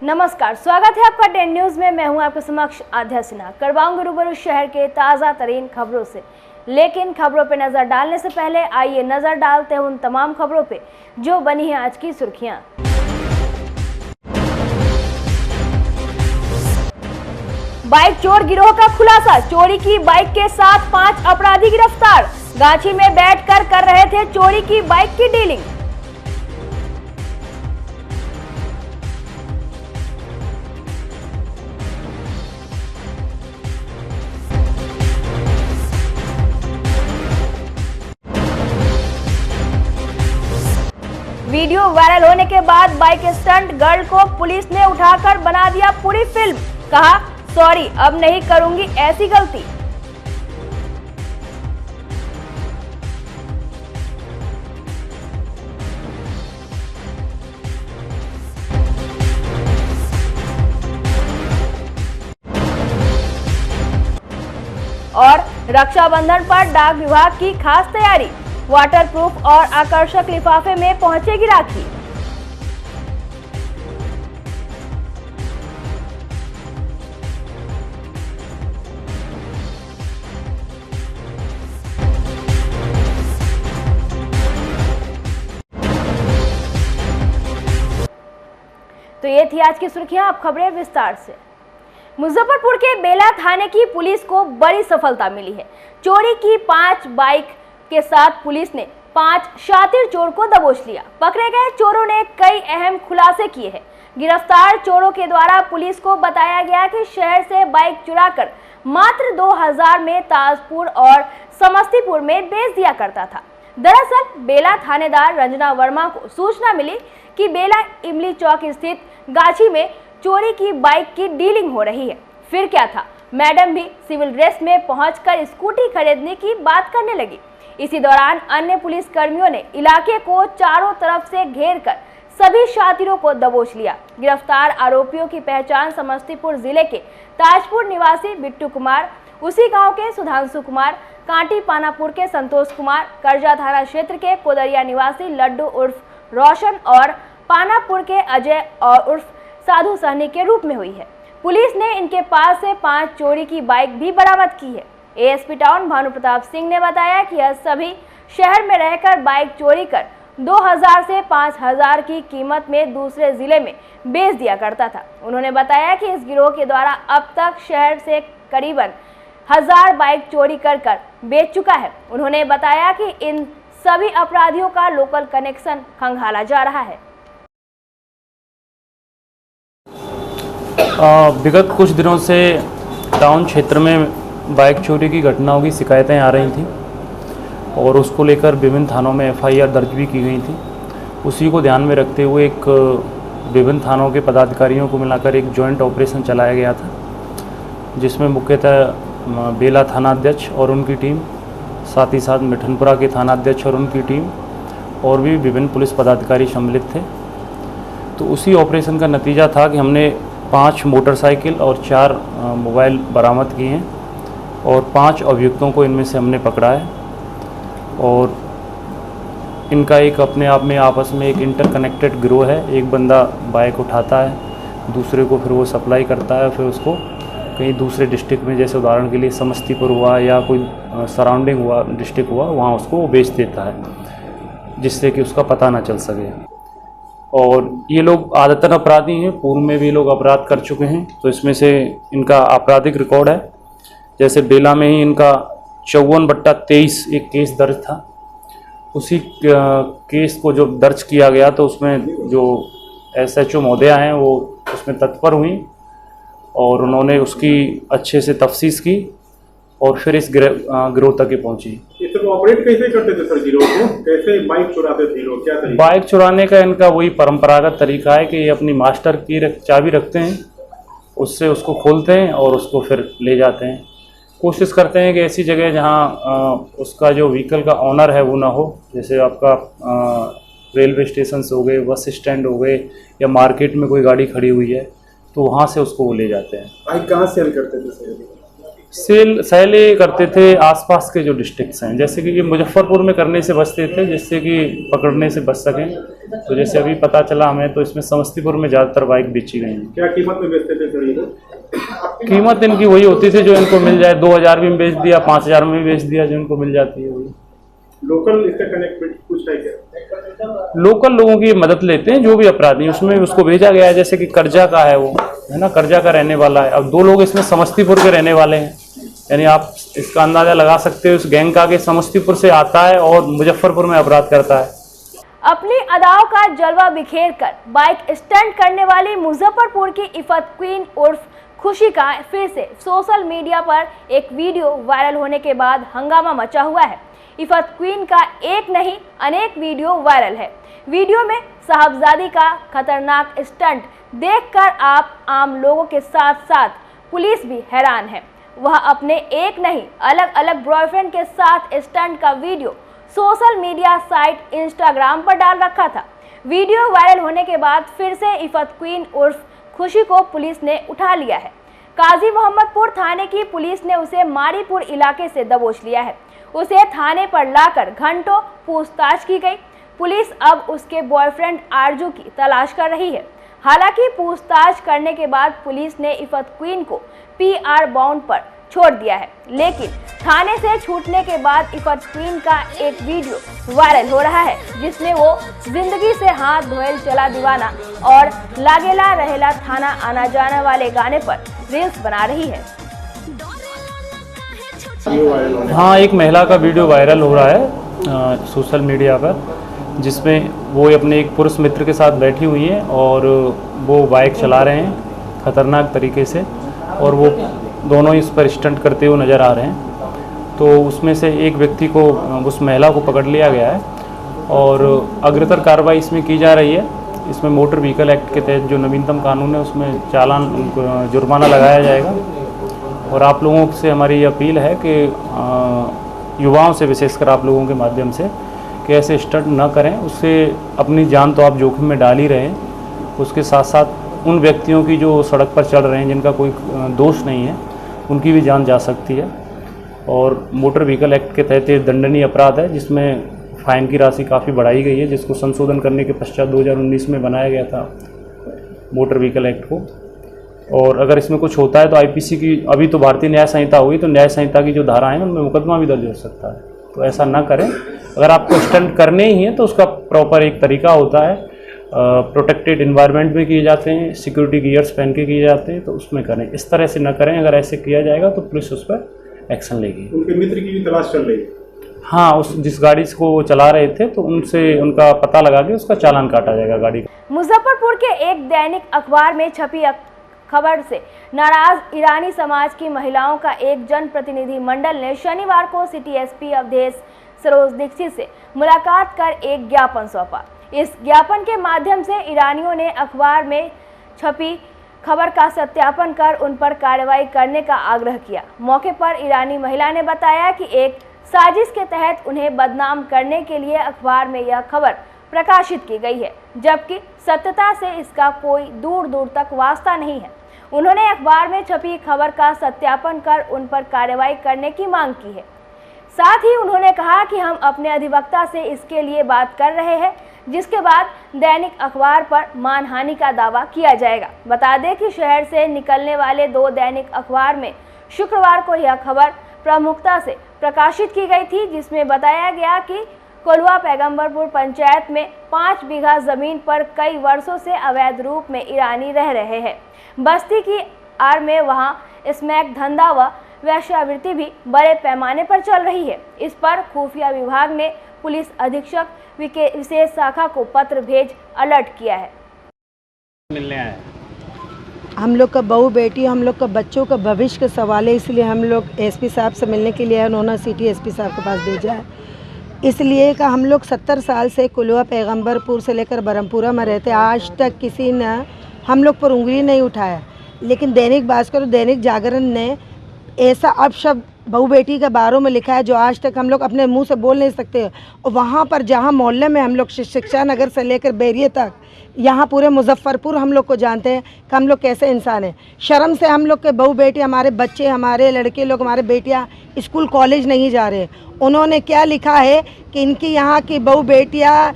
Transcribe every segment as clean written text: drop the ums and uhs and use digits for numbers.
नमस्कार, स्वागत है आपका 10 न्यूज में। मैं हूं आपके समक्ष आध्या सिन्हा। करवाऊंगी रूबरू शहर के ताज़ा तरीन खबरों से, लेकिन खबरों पे नजर डालने से पहले आइए नजर डालते हैं उन तमाम खबरों पे जो बनी है आज की सुर्खियां। बाइक चोर गिरोह का खुलासा, चोरी की बाइक के साथ 5 अपराधी गिरफ्तार। गाछी में बैठकर कर रहे थे चोरी की बाइक की डीलिंग। वीडियो वायरल होने के बाद बाइक स्टंट गर्ल को पुलिस ने उठाकर बना दिया पूरी फिल्म। कहा, सॉरी, अब नहीं करूंगी ऐसी गलती। और रक्षाबंधन पर डाक विभाग की खास तैयारी, वाटरप्रूफ और आकर्षक लिफाफे में पहुंचेगी राखी। तो ये थी आज की सुर्खियां, अब खबरें विस्तार से। मुजफ्फरपुर के बेला थाने की पुलिस को बड़ी सफलता मिली है। चोरी की 5 बाइक के साथ पुलिस ने 5 शातिर चोर को दबोच लिया। पकड़े गए चोरों ने कई अहम खुलासे किए हैं। गिरफ्तार चोरों के द्वारा पुलिस को बताया गया कि शहर से बाइक चुराकर मात्र 2000 में ताजपुर और समस्तीपुर में बेच दिया करता था। दरअसल बेला थानेदार रंजना वर्मा को सूचना मिली कि बेला इमली चौक स्थित गाछी में चोरी की बाइक की डीलिंग हो रही है। फिर क्या था, मैडम भी सिविल ड्रेस में पहुंचकर स्कूटी खरीदने की बात करने लगी। इसी दौरान अन्य पुलिस कर्मियों ने इलाके को चारों तरफ से घेरकर सभी शातिरों को दबोच लिया। गिरफ्तार आरोपियों की पहचान समस्तीपुर जिले के ताजपुर निवासी बिट्टू कुमार, उसी गांव के सुधांशु कुमार, कांटी पानापुर के संतोष कुमार, करजा थाना क्षेत्र के कोदरिया निवासी लड्डू उर्फ रोशन और पानापुर के अजय और उर्फ साधु सहनी के रूप में हुई है। पुलिस ने इनके पास से 5 चोरी की बाइक भी बरामद की है। एएसपी टाउन भानु प्रताप सिंह ने बताया कि यह सभी शहर में रहकर बाइक चोरी कर 2000 से 5000 की कीमत में दूसरे जिले में बेच दिया करता था। उन्होंने बताया कि इस गिरोह के द्वारा अब तक शहर से करीबन 1000 बाइक चोरी कर बेच चुका है। उन्होंने बताया कि इन सभी अपराधियों का लोकल कनेक्शन खंगाला जा रहा है। विगत कुछ दिनों से टाउन क्षेत्र में बाइक चोरी की घटनाओं की शिकायतें आ रही थीं और उसको लेकर विभिन्न थानों में एफआईआर दर्ज भी की गई थी। उसी को ध्यान में रखते हुए एक विभिन्न थानों के पदाधिकारियों को मिलाकर एक जॉइंट ऑपरेशन चलाया गया था, जिसमें मुख्यतः बेला थानाध्यक्ष और उनकी टीम, साथ ही साथ मिठनपुरा के थानाध्यक्ष और उनकी टीम और भी विभिन्न पुलिस पदाधिकारी सम्मिलित थे। तो उसी ऑपरेशन का नतीजा था कि हमने 5 मोटरसाइकिल और 4 मोबाइल बरामद किए हैं और 5 अभियुक्तों को इनमें से हमने पकड़ा है। और इनका एक अपने आप में आपस में एक इंटरकनेक्टेड गिरोह है। एक बंदा बाइक उठाता है, दूसरे को फिर वो सप्लाई करता है, फिर उसको कहीं दूसरे डिस्ट्रिक्ट में, जैसे उदाहरण के लिए समस्तीपुर हुआ या कोई सराउंडिंग हुआ डिस्ट्रिक्ट हुआ, वहाँ उसको वो बेच देता है, जिससे कि उसका पता ना चल सके। और ये लोग आदतन अपराधी हैं, पूर्व में भी लोग अपराध कर चुके हैं। तो इसमें से इनका आपराधिक रिकॉर्ड है। जैसे बेला में ही इनका 54/23 एक केस दर्ज था। उसी केस को जो दर्ज किया गया तो उसमें जो एसएचओ महोदया हैं वो उसमें तत्पर हुई और उन्होंने उसकी अच्छे से तफ्तीश की और फिर इस गिरोह तक ही पहुंची। ये तो ऑपरेट कैसे करते थे सर गिरोह को? कैसे बाइक चुराते थे लोग? क्या तरीका? बाइक चुराने का इनका वही परंपरागत तरीका है कि ये अपनी मास्टर की चाबी रखते हैं, उससे उसको खोलते हैं और उसको फिर ले जाते हैं। कोशिश करते हैं कि ऐसी जगह जहां उसका जो व्हीकल का ऑनर है वो ना हो, जैसे आपका रेलवे स्टेशन हो गए, बस स्टैंड हो गए या मार्केट में कोई गाड़ी खड़ी हुई है तो वहाँ से उसको वो ले जाते हैं। बाइक कहाँ सेल करते थे? सेल करते थे आसपास के जो डिस्ट्रिक्ट्स हैं, जैसे कि ये मुजफ्फरपुर में करने से बचते थे, जिससे कि पकड़ने से बच सकें। तो जैसे अभी पता चला हमें, तो इसमें समस्तीपुर में ज़्यादातर बाइक बेची गई हैं। क्या कीमत में बेचते थे सर ये लोग? कीमत इनकी वही होती थी जो इनको मिल जाए, 2000 में बेच दिया, 5000 में बेच दिया, जो इनको मिल जाती है वही। लोकल इसका कनेक्ट कुछ है क्या? लोकल लोगों की मदद लेते हैं जो भी अपराधी हैं, उसमें उसको भेजा गया है। जैसे कि कर्जा का है, वो है ना, कर्जा का रहने वाला है। अब 2 लोग इसमें समस्तीपुर के रहने वाले हैं, यानी आप इसका अंदाजा लगा सकते हो इस गैंग का कि समस्तीपुर से आता है और मुजफ्फरपुर में अपराध करता है। अपनी अदाओं का जलवा बिखेर कर बाइक स्टंट करने वाली मुजफ्फरपुर की इफत क्वीन उर्फ खुशी का फिर से सोशल मीडिया पर एक वीडियो वायरल होने के बाद हंगामा मचा हुआ है। इफत क्वीन का एक नहीं अनेक वीडियो वायरल है। वीडियो में साहबजादी का खतरनाक स्टंट देखकर आप आम लोगों के साथ साथ पुलिस भी हैरान है। वह अपने एक नहीं अलग अलग बॉयफ्रेंड के साथ स्टंट का video social media site Instagram पर डाल रखा था। वीडियो वायरल होने के बाद फिर से इफत क्वीन उर्फ खुशी को पुलिस ने उठा लिया है। काजी मोहम्मदपुर थाने की पुलिस ने उसे मारीपुर इलाके से दबोच लिया है। उसे थाने पर लाकर घंटों पूछताछ की गई। पुलिस अब उसके बॉयफ्रेंड आरजू की तलाश कर रही है। हालांकि पूछताछ करने के बाद पुलिस ने इफत क्वीन को PR बाउंड पर छोड़ दिया है, लेकिन थाने से छूटने के बाद इफत क्वीन का एक वीडियो वायरल हो रहा है जिसमें वो जिंदगी से हाथ धोए चला दीवाना और लागेला रहेला थाना आना जाने वाले गाने पर रील्स बना रही है। हाँ, एक महिला का वीडियो वायरल हो रहा है सोशल मीडिया पर, जिसमें वो अपने एक पुरुष मित्र के साथ बैठी हुई हैं और वो बाइक चला रहे हैं खतरनाक तरीके से, और वो दोनों इस पर स्टंट करते हुए नज़र आ रहे हैं। तो उसमें से एक व्यक्ति को, उस महिला को पकड़ लिया गया है और अग्रतर कार्रवाई इसमें की जा रही है। इसमें मोटर व्हीकल एक्ट के तहत जो नवीनतम कानून है उसमें चालान, जुर्माना लगाया जाएगा। और आप लोगों से हमारी अपील है कि युवाओं से, विशेषकर आप लोगों के माध्यम से, कि ऐसे स्टंट न करें। उससे अपनी जान तो आप जोखिम में डाल ही रहे हैं, उसके साथ साथ उन व्यक्तियों की जो सड़क पर चल रहे हैं जिनका कोई दोष नहीं है, उनकी भी जान जा सकती है। और मोटर व्हीकल एक्ट के तहत ये दंडनीय अपराध है, जिसमें फ़ाइन की राशि काफ़ी बढ़ाई गई है, जिसको संशोधन करने के पश्चात 2019 में बनाया गया था मोटर व्हीकल एक्ट को। और अगर इसमें कुछ होता है तो IPC की, अभी तो भारतीय न्याय संहिता हुई, तो न्याय संहिता की जो धारा है उनमें मुकदमा भी दर्ज हो सकता है। तो ऐसा ना करें। अगर आपको स्टंट करने ही है तो उसका प्रॉपर एक तरीका होता है, प्रोटेक्टेड इन्वायरमेंट में किए जाते हैं, सिक्योरिटी गियर्स पहन के किए जाते हैं, तो उसमें करें। इस तरह से ना करें। अगर ऐसे किया जाएगा तो पुलिस उस पर एक्शन लेगी। उनके मित्र की भी तलाश चल रही है। हाँ, उस जिस गाड़ी को वो चला रहे थे तो उनसे उनका पता लगा के उसका चालान काटा जाएगा गाड़ी का। मुजफ्फरपुर के एक दैनिक अखबार में छपी खबर से नाराज ईरानी समाज की महिलाओं का एक जनप्रतिनिधि मंडल ने शनिवार को सिटी SP अवधेश सरोज दीक्षित से मुलाकात कर एक ज्ञापन सौंपा। इस ज्ञापन के माध्यम से ईरानियों ने अखबार में छपी खबर का सत्यापन कर उन पर कार्रवाई करने का आग्रह किया। मौके पर ईरानी महिला ने बताया कि एक साजिश के तहत उन्हें बदनाम करने के लिए अखबार में यह खबर प्रकाशित की गई है, जबकि सत्यता से इसका कोई दूर दूर तक वास्ता नहीं है। उन्होंने अखबार में छपी खबर का सत्यापन कर उन पर कार्रवाई करने की मांग की है। साथ ही उन्होंने कहा कि हम अपने अधिवक्ता से इसके लिए बात कर रहे हैं, जिसके बाद दैनिक अखबार पर मानहानि का दावा किया जाएगा। बता दें कि शहर से निकलने वाले 2 दैनिक अखबार में शुक्रवार को यह खबर प्रमुखता से प्रकाशित की गई थी, जिसमें बताया गया कि कोल्वा पैगंबरपुर पंचायत में 5 बीघा जमीन पर कई वर्षों से अवैध रूप में ईरानी रह रहे हैं। बस्ती की आड़ में वहां स्मैक धंधा व वेश्यावृत्ति भी बड़े पैमाने पर चल रही है। इस पर खुफिया विभाग ने पुलिस अधीक्षक विशेष शाखा को पत्र भेज अलर्ट किया है। मिलने आए हम लोग का बहू बेटी, हम लोग का बच्चों का भविष्य का सवाल है, इसलिए हम लोग SP साहब से मिलने के लिए उन्होंने सिटी SP साहब के पास भेजा है। इसलिए कि हम लोग 70 साल से कुलवा पैगंबरपुर से लेकर बरमपुरा में रहते, आज तक किसी ने हम लोग पर उंगली नहीं उठाया। लेकिन दैनिक भास्कर और दैनिक जागरण ने ऐसा अपशब्द बहू बेटी के बारों में लिखा है जो आज तक हम लोग अपने मुंह से बोल नहीं सकते। और वहाँ पर जहाँ मोहल्ले में हम लोग शिक्षा नगर से लेकर बैरिए तक, यहाँ पूरे मुजफ्फरपुर हम लोग को जानते हैं कि हम लोग कैसे इंसान हैं। शर्म से हम लोग के बहू बेटी, हमारे बच्चे, हमारे लड़के लोग, हमारे बेटियाँ स्कूल कॉलेज नहीं जा रहे। उन्होंने क्या लिखा है कि इनकी यहाँ की बहू बेटियाँ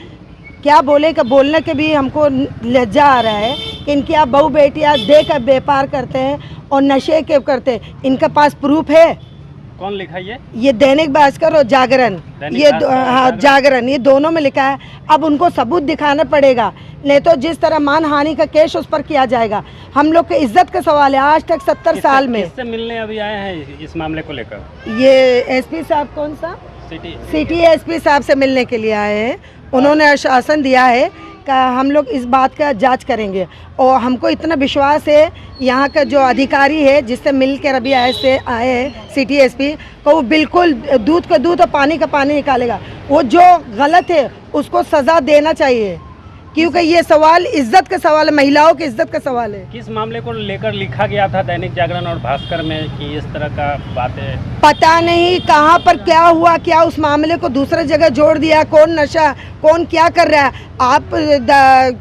क्या बोले का बोलने के भी हमको लज्जा आ रहा है कि इनकी आप बहू बेटियाँ दे कर व्यापार करते हैं और नशे के करते हैं। इनके पास प्रूफ है? कौन लिखा ये दैनिक भास्कर और जागरण, ये हाँ जागरण, ये दोनों में लिखा है। अब उनको सबूत दिखाना पड़ेगा, नहीं तो जिस तरह मानहानि का केस उस पर किया जाएगा। हम लोग के इज्जत का सवाल है। आज तक 70 साल में किससे मिलने अभी आए हैं इस मामले को लेकर? ये एसपी साहब, कौन सा सिटी एसपी साहब से मिलने के लिए आए हैं। उन्होंने आश्वासन दिया है कि हम लोग इस बात का जांच करेंगे और हमको इतना विश्वास है यहाँ का जो अधिकारी है जिससे मिल कर अभी आए हैं सिटी एसपी को, वो बिल्कुल दूध का दूध और पानी का पानी निकालेगा। वो जो गलत है उसको सज़ा देना चाहिए, क्योंकि ये सवाल इज्जत का सवाल है, महिलाओं की इज्जत का सवाल है। किस मामले को लेकर लिखा गया था दैनिक जागरण और भास्कर में कि इस तरह का बातें? पता नहीं कहाँ पर क्या हुआ, क्या उस मामले को दूसरे जगह जोड़ दिया, कौन नशा, कौन क्या कर रहा है। आप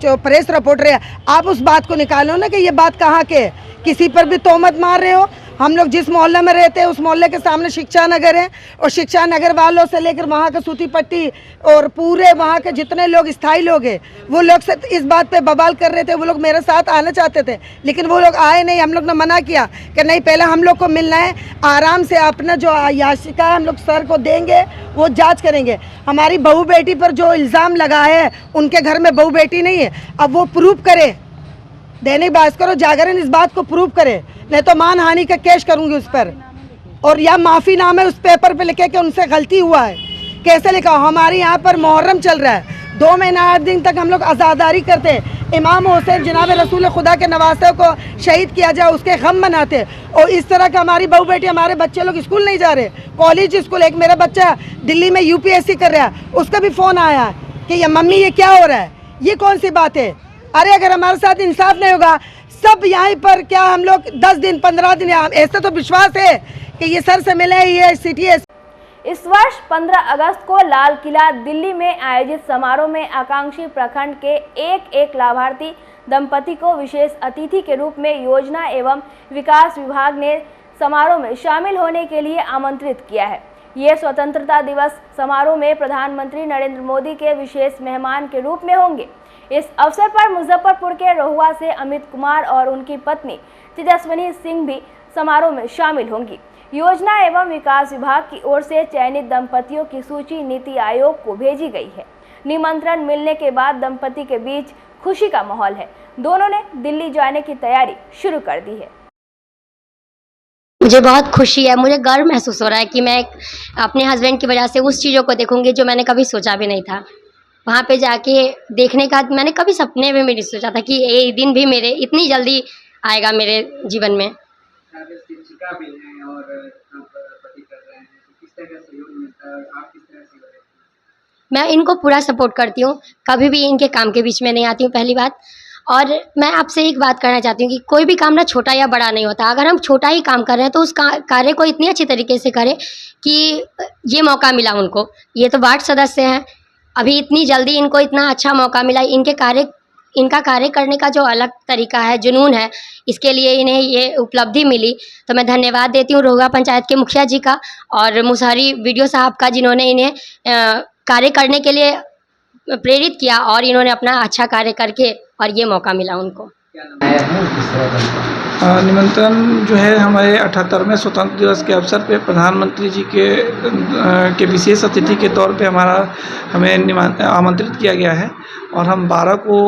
जो प्रेस रिपोर्टर है, आप उस बात को निकालो ना कि ये बात कहाँ के, किसी पर भी तोहमत मार रहे हो। हम लोग जिस मोहल्ले में रहते हैं उस मोहल्ले के सामने शिक्षा नगर है और शिक्षा नगर वालों से लेकर वहाँ का सूती पट्टी और पूरे वहाँ के जितने लोग स्थायी लोग हैं वो लोग से इस बात पे बवाल कर रहे थे। वो लोग मेरे साथ आना चाहते थे लेकिन वो लोग आए नहीं। हम लोग ने मना किया कि नहीं, पहले हम लोग को मिलना है, आराम से अपना जो याचिका है हम लोग सर को देंगे, वो जाँच करेंगे। हमारी बहू बेटी पर जो इल्ज़ाम लगा है, उनके घर में बहू बेटी नहीं है, अब वो प्रूफ करे। दैनिक भास्कर और जागरण इस बात को प्रूव करे, नहीं तो मानहानि का केस करूंगी उस पर। और या माफ़ीनामे उस पेपर पे लिखे कि उनसे गलती हुआ है। कैसे लिखा? हमारे यहाँ पर मुहर्रम चल रहा है, 2 महीना 8 दिन तक हम लोग आज़ादारी करते हैं। इमाम हुसैन जनाब रसूल खुदा के नवासे को शहीद किया जाए उसके गम मनाते। और इस तरह का हमारी बहू बेटी, हमारे बच्चे लोग स्कूल नहीं जा रहे, कॉलेज स्कूल। एक मेरा बच्चा दिल्ली में UPSC कर रहा है, उसका भी फ़ोन आया कि ये मम्मी ये क्या हो रहा है, ये कौन सी बात है। अरे अगर हमारे साथ इंसाफ नहीं होगा, सब यहाँ पर क्या हम लोग 10 दिन 15 दिन, ऐसा तो विश्वास है कि ये सर से मिले। ये सिटी इस वर्ष 15 अगस्त को लाल किला दिल्ली में आयोजित समारोह में आकांक्षी प्रखंड के एक लाभार्थी दंपति को विशेष अतिथि के रूप में योजना एवं विकास विभाग ने समारोह में शामिल होने के लिए आमंत्रित किया है। ये स्वतंत्रता दिवस समारोह में प्रधानमंत्री नरेंद्र मोदी के विशेष मेहमान के रूप में होंगे। इस अवसर पर मुजफ्फरपुर के रोहुआ से अमित कुमार और उनकी पत्नी तेजस्विनी सिंह भी समारोह में शामिल होंगी। योजना एवं विकास विभाग की ओर से चयनित दंपतियों की सूची नीति आयोग को भेजी गई है। निमंत्रण मिलने के बाद दंपति के बीच खुशी का माहौल है। दोनों ने दिल्ली जाने की तैयारी शुरू कर दी है। मुझे बहुत खुशी है, मुझे गर्व महसूस हो रहा है कि मैं अपने हस्बैंड की वजह से उस चीज़ों को देखूंगी जो मैंने कभी सोचा भी नहीं था। वहाँ पे जाके देखने का मैंने कभी सपने में भी नहीं सोचा था कि ये दिन भी मेरे इतनी जल्दी आएगा मेरे जीवन में। शिक्षिका भी हैं और पति कर रहे हैं, तो किस तरह का सहयोग मिलता है और आप किस तरह से? मैं इनको पूरा सपोर्ट करती हूँ, कभी भी इनके काम के बीच में नहीं आती हूँ, पहली बात। और मैं आपसे एक बात कहना चाहती हूँ कि कोई भी काम ना छोटा या बड़ा नहीं होता। अगर हम छोटा ही काम कर रहे हैं तो उस कार्य को इतनी अच्छी तरीके से करें कि ये मौका मिला उनको। ये तो वार्ड सदस्य हैं, अभी इतनी जल्दी इनको इतना अच्छा मौका मिला। इनका कार्य करने का जो अलग तरीका है, जुनून है, इसके लिए इन्हें ये उपलब्धि मिली। तो मैं धन्यवाद देती हूँ रोहुआ पंचायत के मुखिया जी का और मुसहरी वीडियो साहब का, जिन्होंने इन्हें कार्य करने के लिए प्रेरित किया और इन्होंने अपना अच्छा कार्य करके और ये मौका मिला उनको। निमंत्रण जो है हमारे 78वें स्वतंत्र दिवस के अवसर पे प्रधानमंत्री जी के विशेष अतिथि के तौर पे हमें आमंत्रित किया गया है और हम 12 को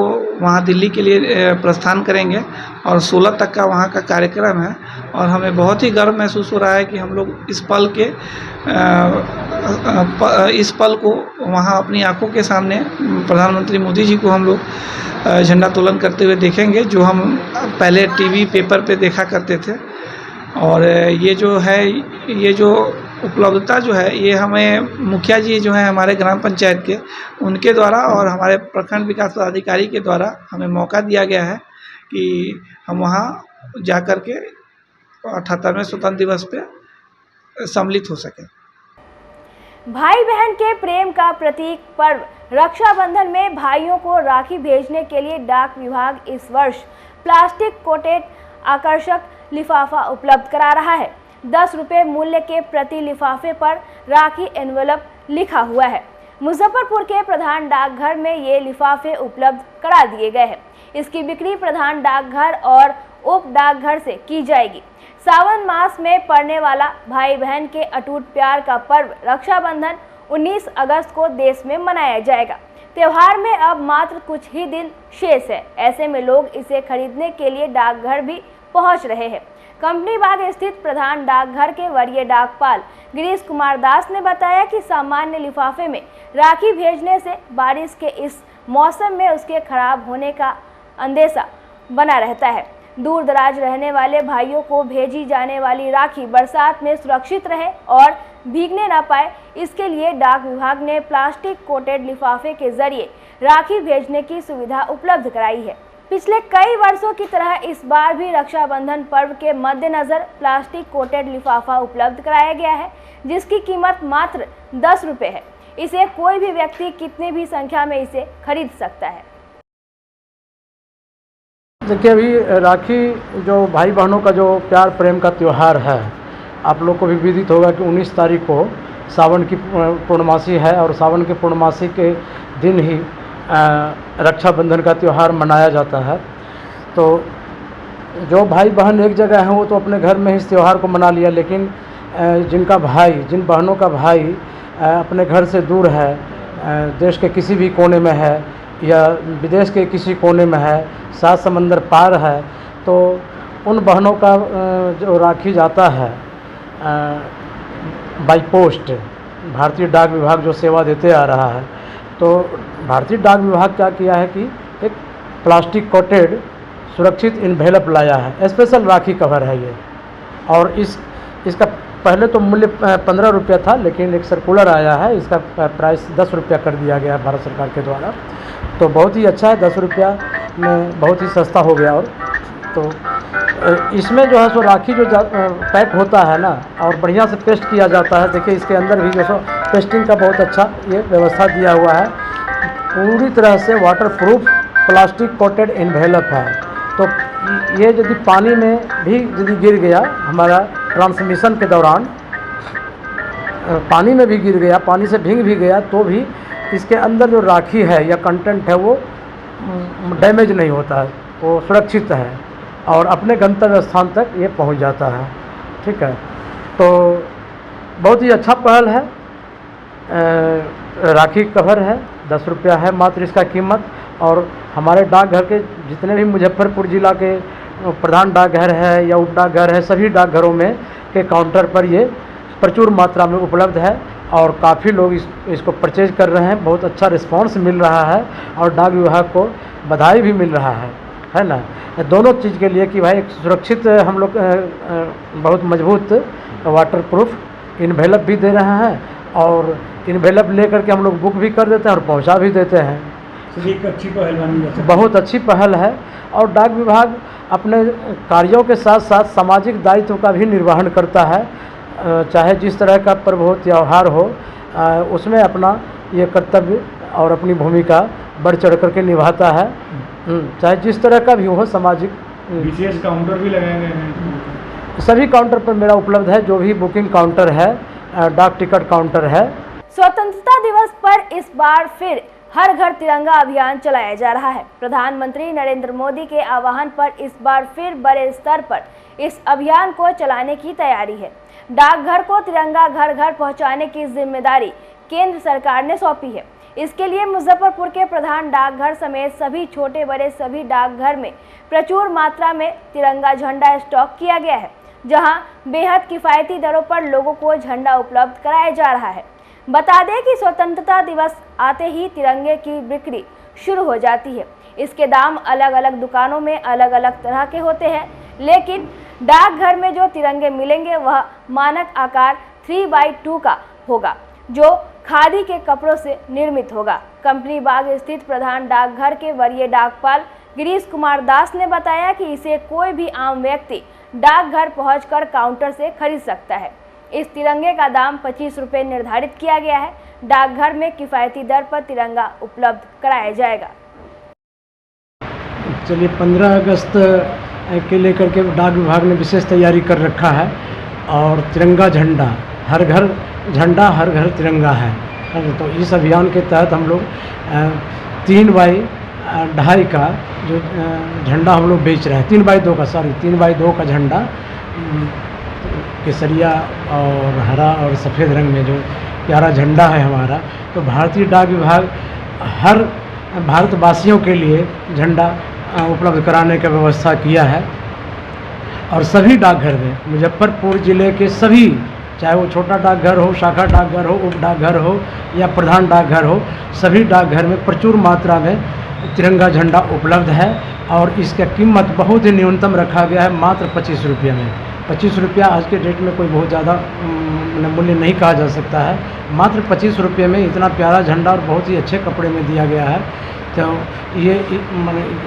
वहाँ दिल्ली के लिए प्रस्थान करेंगे और 16 तक का वहाँ का कार्यक्रम है। और हमें बहुत ही गर्व महसूस हो रहा है कि हम लोग इस पल को वहाँ अपनी आंखों के सामने प्रधानमंत्री मोदी जी को हम लोग झंडा तोलन करते हुए देखेंगे, जो हम पहले टीवी पेपर पे देखा करते थे। और ये जो उपलब्धता जो है ये हमें मुखिया जी जो है हमारे ग्राम पंचायत के, उनके द्वारा और हमारे प्रखंड विकास पदाधिकारी के द्वारा हमें मौका दिया गया है कि हम वहाँ जा कर के 78वें स्वतंत्र दिवस पे सम्मिलित हो सकें। भाई बहन के प्रेम का प्रतीक पर्व रक्षाबंधन में भाइयों को राखी भेजने के लिए डाक विभाग इस वर्ष प्लास्टिक कोटेड आकर्षक लिफाफा उपलब्ध करा रहा है। 10 रुपये मूल्य के प्रति लिफाफे पर राखी एनवेलप लिखा हुआ है। मुजफ्फरपुर के प्रधान डाकघर में ये लिफाफे उपलब्ध करा दिए गए हैं। इसकी बिक्री प्रधान डाकघर और उप डाकघर से की जाएगी। सावन मास में पड़ने वाला भाई बहन के अटूट प्यार का पर्व रक्षाबंधन 19 अगस्त को देश में मनाया जाएगा। त्योहार में अब मात्र कुछ ही दिन शेष है। ऐसे में लोग इसे खरीदने के लिए डाकघर भी पहुंच रहे हैं। कंपनी बाग स्थित प्रधान डाकघर के वरीय डाकपाल गिरीश कुमार दास ने बताया कि सामान्य लिफाफे में राखी भेजने से बारिश के इस मौसम में उसके खराब होने का अंदेशा बना रहता है। दूर दराज रहने वाले भाइयों को भेजी जाने वाली राखी बरसात में सुरक्षित रहे और भीगने न पाए, इसके लिए डाक विभाग ने प्लास्टिक कोटेड लिफाफे के जरिए राखी भेजने की सुविधा उपलब्ध कराई है। पिछले कई वर्षों की तरह इस बार भी रक्षाबंधन पर्व के मद्देनजर प्लास्टिक कोटेड लिफाफा उपलब्ध कराया गया है, जिसकी कीमत मात्र 10 रुपये है। इसे कोई भी व्यक्ति कितनी भी संख्या में इसे खरीद सकता है। देखिए, अभी राखी जो भाई बहनों का जो प्यार प्रेम का त्यौहार है, आप लोग को भी विदित होगा कि 19 तारीख को सावन की पूर्णमासी है और सावन की पूर्णमासी के दिन ही रक्षाबंधन का त्यौहार मनाया जाता है। तो जो भाई बहन एक जगह हैं वो तो अपने घर में इस त्यौहार को मना लिया, लेकिन जिन बहनों का भाई अपने घर से दूर है, देश के किसी भी कोने में है या विदेश के किसी कोने में है, 7 समंदर पार है, तो उन बहनों का जो राखी जाता है बाई पोस्ट, भारतीय डाक विभाग जो सेवा देते आ रहा है, तो भारतीय डाक विभाग क्या किया है कि एक प्लास्टिक कोटेड सुरक्षित इन्वेलप लाया है। स्पेशल राखी कवर है ये, और इसका पहले तो मूल्य 15 रुपया था, लेकिन एक सर्कुलर आया है, इसका प्राइस 10 रुपया कर दिया गया है भारत सरकार के द्वारा। तो बहुत ही अच्छा है, 10 रुपया में बहुत ही सस्ता हो गया। और तो इसमें जो है सो राखी जो पैक होता है ना, और बढ़िया से पेस्ट किया जाता है। देखिए, इसके अंदर भी जो सो पेस्टिंग का बहुत अच्छा ये व्यवस्था दिया हुआ है। पूरी तरह से वाटरप्रूफ प्लास्टिक कोटेड एनवेलप है। तो ये यदि पानी में भी यदि गिर गया, हमारा ट्रांसमिशन के दौरान पानी में भी गिर गया, पानी से भीग भी गया, तो भी इसके अंदर जो राखी है या कंटेंट है वो डैमेज नहीं होता है, वो सुरक्षित है और अपने गंतव्य स्थान तक ये पहुंच जाता है। ठीक है, तो बहुत ही अच्छा पहल है। राखी कवर है, 10 रुपया है मात्र इसका कीमत। और हमारे डाकघर के जितने भी मुजफ्फरपुर ज़िला के प्रधान डाकघर है या उप डाकघर है, सभी डाकघरों में के काउंटर पर ये प्रचुर मात्रा में उपलब्ध है और काफ़ी लोग इसको परचेज कर रहे हैं। बहुत अच्छा रिस्पांस मिल रहा है और डाक विभाग को बधाई भी मिल रहा है ना, दोनों चीज़ के लिए कि भाई एक सुरक्षित हम लोग बहुत मजबूत वाटरप्रूफ इन्वेलप भी दे रहे हैं और इन्वेलप लेकर के हम लोग बुक भी कर देते हैं और पहुंचा भी देते हैं। एक अच्छी पहल मानी, बहुत अच्छी पहल है। और डाक विभाग अपने कार्यों के साथ साथ सामाजिक दायित्व का भी निर्वहन करता है। चाहे जिस तरह का पर्व हो, त्यौहार हो, उसमें अपना ये कर्तव्य और अपनी भूमिका बढ़ चढ़ करके निभाता है। चाहे जिस तरह का भी हो, सामाजिक विशेष काउंटर भी लगाए गए हैं। सभी काउंटर पर मेरा उपलब्ध है, जो भी बुकिंग काउंटर है, डाक टिकट काउंटर है। स्वतंत्रता दिवस पर इस बार फिर हर घर तिरंगा अभियान चलाया जा रहा है। प्रधानमंत्री नरेंद्र मोदी के आह्वान पर इस बार फिर बड़े स्तर पर इस अभियान को चलाने की तैयारी है। डाकघर को तिरंगा घर घर पहुंचाने की जिम्मेदारी केंद्र सरकार ने सौंपी है। इसके लिए मुजफ्फरपुर के प्रधान डाकघर समेत सभी छोटे बड़े सभी डाकघर में प्रचुर मात्रा में तिरंगा झंडा स्टॉक किया गया है, जहां बेहद किफ़ायती दरों पर लोगों को झंडा उपलब्ध कराया जा रहा है। बता दें कि स्वतंत्रता दिवस आते ही तिरंगे की बिक्री शुरू हो जाती है। इसके दाम अलग अलग दुकानों में अलग अलग तरह के होते हैं, लेकिन डाकघर में जो तिरंगे मिलेंगे वह मानक आकार 3x2 का होगा, जो खादी के कपड़ों से निर्मित होगा। कंपनी बाग स्थित प्रधान डाकघर के वरीय डाकपाल गिरीश कुमार दास ने बताया कि इसे कोई भी आम व्यक्ति डाकघर पहुंचकर काउंटर से खरीद सकता है। इस तिरंगे का दाम 25 रुपये निर्धारित किया गया है। डाकघर में किफ़ायती दर पर तिरंगा उपलब्ध कराया जाएगा। चलिए, 15 अगस्त के लेकर के डाक विभाग ने विशेष तैयारी कर रखा है और तिरंगा झंडा हर घर तिरंगा है। तो इस अभियान के तहत हम लोग 3 बाई 2.5 का जो झंडा हम लोग बेच रहे हैं, 3 बाई 2 का, सॉरी 3 बाई 2 का झंडा, केसरिया और हरा और सफ़ेद रंग में जो प्यारा झंडा है हमारा। तो भारतीय डाक विभाग हर भारतवासियों के लिए झंडा उपलब्ध कराने की व्यवस्था किया है। और सभी डाकघर में, मुजफ्फरपुर ज़िले के सभी, चाहे वो छोटा डाकघर हो, शाखा डाकघर हो, उप डाकघर हो या प्रधान डाकघर हो, सभी डाकघर में प्रचुर मात्रा में तिरंगा झंडा उपलब्ध है। और इसका कीमत बहुत ही न्यूनतम रखा गया है, मात्र 25 रुपये में। 25 रुपया आज के डेट में कोई बहुत ज़्यादा मूल्य नहीं कहा जा सकता है। मात्र 25 रुपये में इतना प्यारा झंडा और बहुत ही अच्छे कपड़े में दिया गया है। तो ये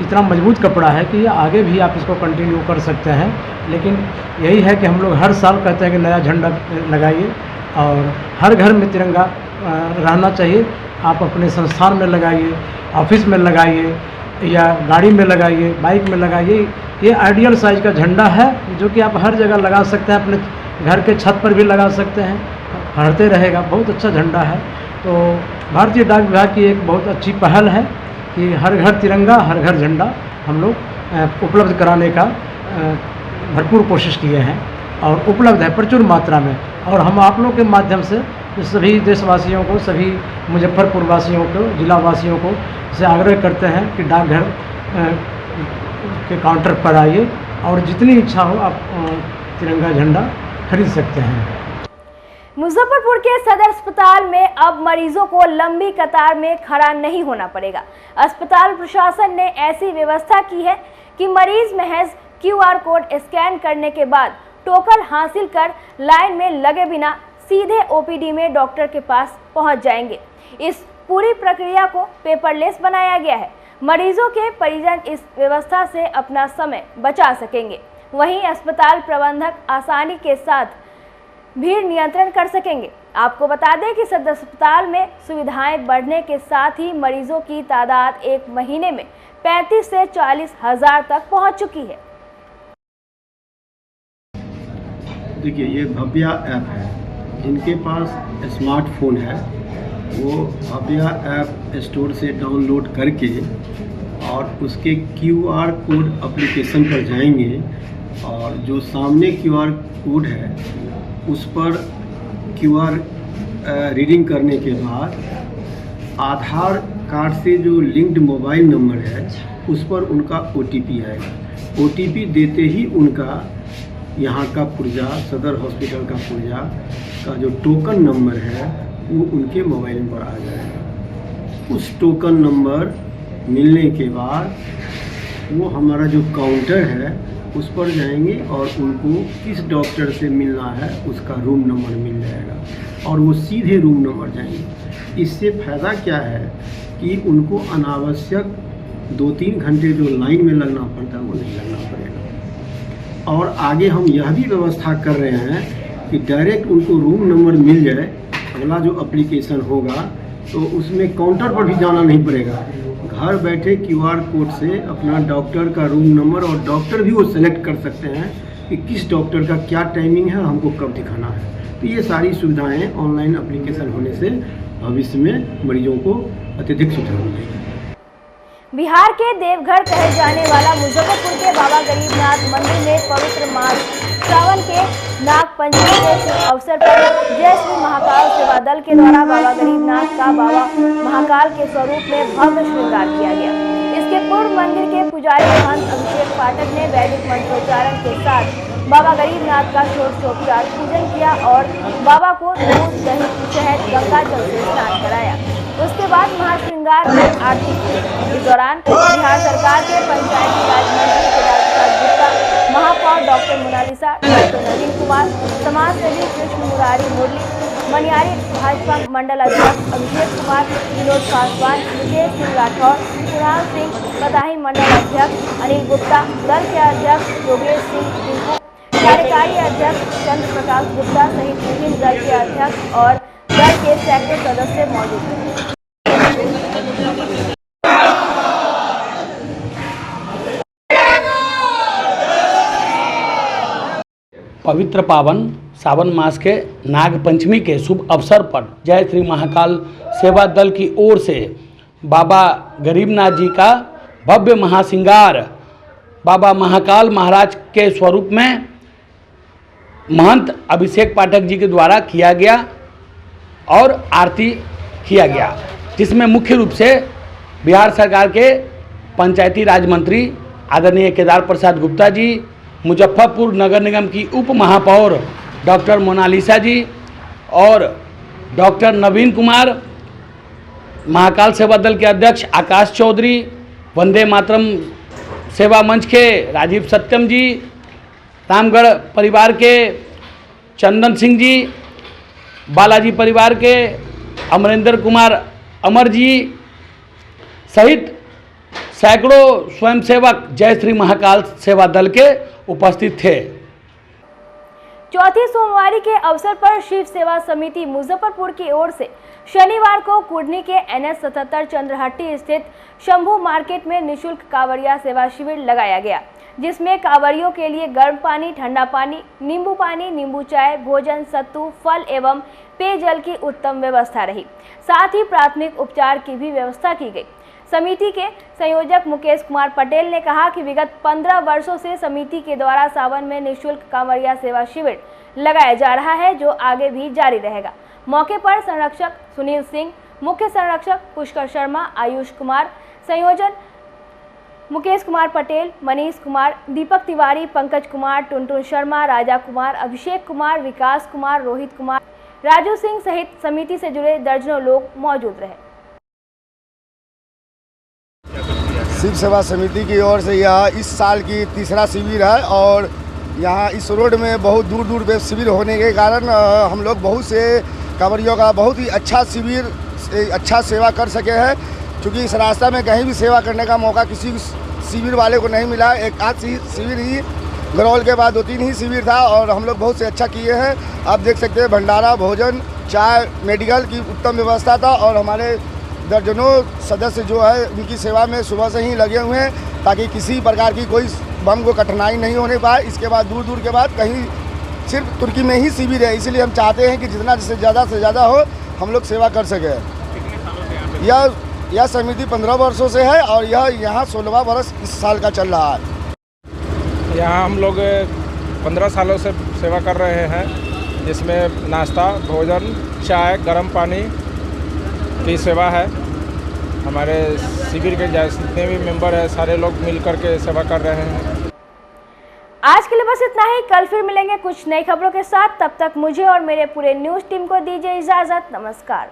इतना मजबूत कपड़ा है कि ये आगे भी आप इसको कंटिन्यू कर सकते हैं। लेकिन यही है कि हम लोग हर साल कहते हैं कि नया झंडा लगाइए और हर घर में तिरंगा रहना चाहिए। आप अपने संस्थान में लगाइए, ऑफिस में लगाइए या गाड़ी में लगाइए, बाइक में लगाइए। ये आइडियल साइज़ का झंडा है जो कि आप हर जगह लगा सकते हैं, अपने घर के छत पर भी लगा सकते हैं, फहरते रहेगा। बहुत अच्छा झंडा है। तो भारतीय डाक विभाग की एक बहुत अच्छी पहल है कि हर घर तिरंगा, हर घर झंडा हम लोग उपलब्ध कराने का भरपूर कोशिश किए हैं और उपलब्ध है प्रचुर मात्रा में। और हम आप लोग के माध्यम से सभी देशवासियों को, सभी मुजफ्फरपुर वासियों को, जिला वासियों को से आग्रह करते हैं कि डाकघर के काउंटर पर आइए और जितनी इच्छा हो आप तिरंगा झंडा खरीद सकते हैं। मुजफ्फरपुर के सदर अस्पताल में अब मरीजों को लंबी कतार में खड़ा नहीं होना पड़ेगा। अस्पताल प्रशासन ने ऐसी व्यवस्था की है कि मरीज महज QR कोड स्कैन करने के बाद टोकन हासिल कर लाइन में लगे बिना सीधे OPD में डॉक्टर के पास पहुंच जाएंगे। इस पूरी प्रक्रिया को पेपरलेस बनाया गया है। मरीजों के परिजन इस व्यवस्था से अपना समय बचा सकेंगे। वहीं अस्पताल प्रबंधक आसानी के साथ भीड़ नियंत्रण कर सकेंगे। आपको बता दें कि सदर अस्पताल में सुविधाएं बढ़ने के साथ ही मरीजों की तादाद एक महीने में 35 से 40 हज़ार तक पहुंच चुकी है। देखिए, ये भव्या ऐप है। जिनके पास स्मार्टफोन है वो भव्या ऐप स्टोर से डाउनलोड करके और उसके QR कोड एप्लीकेशन पर जाएंगे और जो सामने QR कोड है उस पर QR रीडिंग करने के बाद आधार कार्ड से जो लिंक्ड मोबाइल नंबर है उस पर उनका OTP आएगा। OTP देते ही उनका यहाँ का पुर्जा, सदर हॉस्पिटल का पुर्जा का जो टोकन नंबर है वो उनके मोबाइल पर आ जाएगा। उस टोकन नंबर मिलने के बाद वो हमारा जो काउंटर है उस पर जाएंगे और उनको किस डॉक्टर से मिलना है उसका रूम नंबर मिल जाएगा और वो सीधे रूम नंबर जाएंगे। इससे फ़ायदा क्या है कि उनको अनावश्यक 2-3 घंटे जो लाइन में लगना पड़ता है वो नहीं लगना पड़ेगा। और आगे हम यह भी व्यवस्था कर रहे हैं कि डायरेक्ट उनको रूम नंबर मिल जाए। अगला जो एप्लीकेशन होगा तो उसमें काउंटर पर भी जाना नहीं पड़ेगा। घर बैठे QR कोड से अपना डॉक्टर का रूम नंबर और डॉक्टर भी वो सेलेक्ट कर सकते हैं कि किस डॉक्टर का क्या टाइमिंग है, हमको कब दिखाना है। तो ये सारी सुविधाएं ऑनलाइन एप्लीकेशन होने से भविष्य में मरीजों को अत्यधिक सुविधा मिलेगी। बिहार के देवघर कहे जाने वाला मुजफ्फरपुर के बाबा गरीबनाथ मंदिर में पवित्र मास श्रावण के नाग पंचमी के शुभ अवसर पर जय श्री महाकाल सेवा दल के द्वारा बाबा गरीबनाथ का बाबा महाकाल के स्वरूप में भव्य श्रृंगार किया गया। इसके पूर्व मंदिर के पुजारी महंत अभिषेक पाठक ने वैदिक मंत्रोच्चारण के साथ बाबा गरीबनाथ का षोडशोपचार पूजन किया और बाबा को दूध, दही, शहद, गंगा जल से स्नान कराया। उसके बाद महाश्रृंगार में आरती की। इस दौरान बिहार सरकार के पंचायती राज मंत्री केदार प्रसाद गुप्ता, महापौर डॉक्टर मोनालिसा, डॉक्टर नवीन कुमार, समाज सेवी कृष्ण मुरारी मुरली, मनियारी भाजपा मंडल अध्यक्ष अभिषेक कुमार, विनोद पासवान, विजय सिंह राठौर, कुणाल सिंह, पताही मंडल अध्यक्ष अनिल गुप्ता, दल के अध्यक्ष योगेश सिंह टिंकू, कार्यकारी अध्यक्ष चंद्र प्रकाश गुप्ता सहित विभिन्न दल के अध्यक्ष और दल के सैकड़ों सदस्य मौजूद हैं। पवित्र पावन सावन मास के नाग पंचमी के शुभ अवसर पर जय श्री महाकाल सेवा दल की ओर से बाबा गरीबनाथ जी का भव्य महासिंगार बाबा महाकाल महाराज के स्वरूप में महंत अभिषेक पाठक जी के द्वारा किया गया और आरती किया गया, जिसमें मुख्य रूप से बिहार सरकार के पंचायती राज मंत्री आदरणीय केदार प्रसाद गुप्ता जी, मुजफ्फरपुर नगर निगम की उप महापौर डॉक्टर मोनालिसा जी और डॉक्टर नवीन कुमार, महाकाल सेवा दल के अध्यक्ष आकाश चौधरी, वंदे मातरम सेवा मंच के राजीव सत्यम जी, रामगढ़ परिवार के चंदन सिंह जी, बालाजी परिवार के अमरेंद्र कुमार अमर जी सहित सैकड़ों स्वयंसेवक जय श्री महाकाल सेवा दल के उपस्थित थे। चौथी सोमवारी के अवसर पर शिव सेवा समिति मुजफ्फरपुर की ओर से शनिवार को कुर्नी के NH 77 चंद्रहट्टी स्थित शंभू मार्केट में निशुल्क कांवरिया सेवा शिविर लगाया गया, जिसमें कांवरियों के लिए गर्म पानी, ठंडा पानी, नींबू चाय, भोजन, सत्तू, फल एवं पेयजल की उत्तम व्यवस्था रही। साथ ही प्राथमिक उपचार की भी व्यवस्था की गई। समिति के संयोजक मुकेश कुमार पटेल ने कहा कि विगत 15 वर्षों से समिति के द्वारा सावन में निःशुल्क कांवरिया सेवा शिविर लगाया जा रहा है, जो आगे भी जारी रहेगा। मौके पर संरक्षक सुनील सिंह, मुख्य संरक्षक पुष्कर शर्मा, आयुष कुमार, संयोजन मुकेश कुमार पटेल, मनीष कुमार, दीपक तिवारी, पंकज कुमार, टुनटुन शर्मा, राजा कुमार, अभिषेक कुमार, विकास कुमार, रोहित कुमार, राजू सिंह सहित समिति से जुड़े दर्जनों लोग मौजूद रहे। शिव सेवा समिति की ओर से यह इस साल की तीसरा शिविर है और यहाँ इस रोड में बहुत दूर दूर पे शिविर होने के कारण हम लोग बहुत से कांवरियों का बहुत ही अच्छा शिविर, अच्छा सेवा कर सके हैं, क्योंकि इस रास्ता में कहीं भी सेवा करने का मौका किसी शिविर वाले को नहीं मिला। एक आध शिविर ही गरौल के बाद 2-3 ही शिविर था और हम लोग बहुत से अच्छा किए हैं। आप देख सकते हैं भंडारा, भोजन, चाय, मेडिकल की उत्तम व्यवस्था था और हमारे दर्जनों सदस्य जो है उनकी सेवा में सुबह से ही लगे हुए हैं, ताकि किसी प्रकार की कोई बम को कठिनाई नहीं होने पाए। इसके बाद दूर दूर के बाद कहीं सिर्फ तुर्की में ही शिविर है, इसलिए हम चाहते हैं कि जितना से ज़्यादा हो हम लोग सेवा कर सकें। यह समिति 15 वर्षों से है और यह यहाँ 16वां वर्ष इस साल का चल रहा है। यहाँ हम लोग 15 सालों से सेवा कर रहे हैं, जिसमें नाश्ता, भोजन, चाय, गर्म पानी की सेवा है। हमारे शिविर के जितने भी मेंबर हैं सारे लोग मिलकर के सेवा कर रहे हैं। आज के लिए बस इतना ही। कल फिर मिलेंगे कुछ नई खबरों के साथ। तब तक मुझे और मेरे पूरे न्यूज़ टीम को दीजिए इजाज़त। नमस्कार।